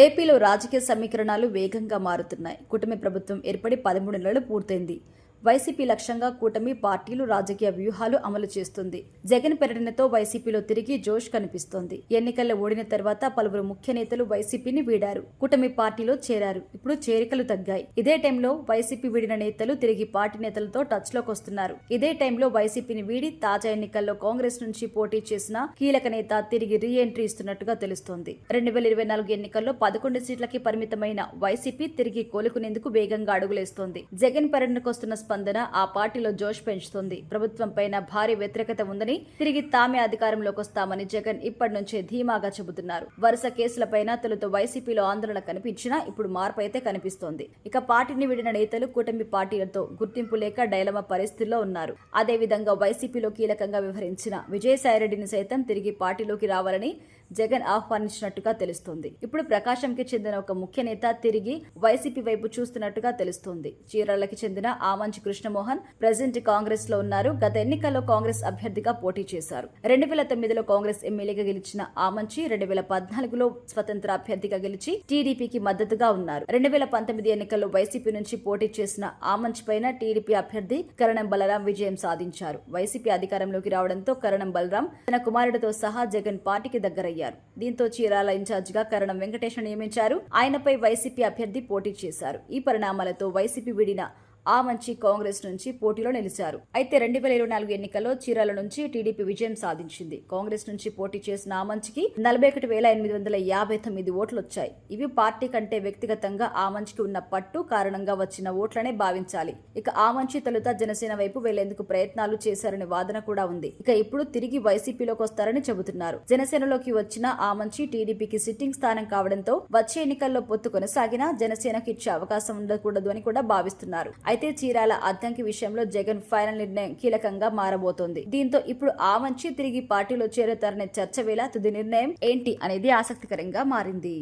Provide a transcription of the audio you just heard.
ఏపీలో రాజకీయ సమీకరణాలు వేగంగా మారుతున్నాయి. కూటమి ప్రభుత్వం ఏర్పడి 13 నెలలు పూర్తయింది. వైసీపీ లక్ష్యంగా కూటమి పార్టీలు రాజకీయ వ్యూహాలు అమలు చేస్తుంది. జగన్ పర్యటనతో వైసీపీలో తిరిగి జోష్ కనిపిస్తోంది. ఎన్నికల్లో ఓడిన తర్వాత పలువురు ముఖ్య నేతలు వైసీపీని వీడారు. కూటమి పార్టీలో చేరారు. ఇప్పుడు చేరికలు తగ్గాయి. ఇదే టైంలో వైసీపీ వీడిన నేతలు తిరిగి పార్టీ నేతలతో టచ్ లోకి వస్తున్నారు. ఇదే టైంలో వైసీపీని వీడి తాజా ఎన్నికల్లో కాంగ్రెస్ నుంచి పోటీ చేసిన కీలక నేత తిరిగి రీ ఎంట్రీ ఇస్తున్నట్టుగా తెలుస్తోంది. 2024 ఎన్నికల్లో 11 సీట్లకి పరిమితమైన వైసీపీ తిరిగి కోలుకునేందుకు వేగంగా అడుగులేస్తోంది. జగన్ పర్యటనకు వస్తున్న స్పందన ఆ పార్టీలో జోష్ పెంచుతోంది. ప్రభుత్వం పైన భారీ వ్యతిరేకత ఉందని, తిరిగి తామే అధికారంలోకి వస్తామని జగన్ ఇప్పటి నుంచే ధీమాగా చెబుతున్నారు. వరుస కేసులపైన తొలుత వైసీపీలో ఆందోళన కనిపించినా ఇప్పుడు మార్పు అయితే కనిపిస్తోంది. ఇక పార్టీని విడిన నేతలు కూటమి పార్టీలతో గుర్తింపు లేక డైలమా పరిస్థితుల్లో ఉన్నారు. అదేవిధంగా వైసీపీలో కీలకంగా వ్యవహరించిన విజయసాయిరెడ్డిని సైతం తిరిగి పార్టీలోకి రావాలని జగన్ ఆహ్వానించినట్టుగా తెలుస్తోంది. ఇప్పుడు ప్రకాశంకి చెందిన ఒక ముఖ్య నేత తిరిగి వైసీపీ వైపు చూస్తున్నట్టుగా తెలుస్తోంది. చీరాలకి చెందిన ఆమంచి కృష్ణమోహన్ ప్రెజెంట్ కాంగ్రెస్ లో ఉన్నారు. గత ఎన్నికల్లో కాంగ్రెస్ అభ్యర్థిగా పోటీ చేశారు. 2009లో కాంగ్రెస్ ఎమ్మెల్యేగా గెలిచిన ఆమంచి 2014లో స్వతంత్ర అభ్యర్థిగా గెలిచి టీడీపీకి మద్దతుగా ఉన్నారు. 2019 ఎన్నికల్లో వైసీపీ నుంచి పోటీ చేసిన ఆమంచి పైన టీడీపీ అభ్యర్థి కరణం బలరాం విజయం సాధించారు. వైసీపీ అధికారంలోకి రావడంతో కరణం బలరాం తన కుమారుడితో సహా జగన్ పార్టీకి దగ్గరయ్యారు. దీంతో చీరాల ఇన్ఛార్జిగా కరణం వెంకటేష్ నియమించారు. ఆయనపై వైసీపీ అభ్యర్థి పోటీ చేశారు. ఈ పరిణామాలతో వైసీపీ విడిన ఆమంచి కాంగ్రెస్ నుంచి పోటీలో నిలిచారు. అయితే 2024 ఎన్నికల్లో చీరాల నుంచి టీడీపీ విజయం సాధించింది. కాంగ్రెస్ నుంచి పోటీ చేసిన ఆమంచికి 41,859 ఓట్లు వచ్చాయి. ఇవి పార్టీ కంటే వ్యక్తిగతంగా ఆమంచికి ఉన్న పట్టు కారణంగా వచ్చిన ఓట్లనే భావించాలి. ఇక ఆమంచి తొలుత జనసేన వైపు వెళ్లేందుకు ప్రయత్నాలు చేశారనే వాదన కూడా ఉంది. ఇక ఇప్పుడు తిరిగి వైసీపీలోకి వస్తారని చెబుతున్నారు. జనసేనలోకి వచ్చిన ఆమంచి టీడీపీకి సిట్టింగ్ స్థానం కావడంతో వచ్చే ఎన్నికల్లో పొత్తు కొనసాగినా జనసేనకు ఇచ్చే అవకాశం ఉండకూడదు అని కూడా భావిస్తున్నారు. అయితే చీరాల అద్దంకి విషయంలో జగన్ ఫైనల్ నిర్ణయం కీలకంగా మారబోతోంది. దీంతో ఇప్పుడు ఆమంచి తిరిగి పార్టీలో చేరుతారనే చర్చ వేళ తుది నిర్ణయం ఏంటి అనేది ఆసక్తికరంగా మారింది.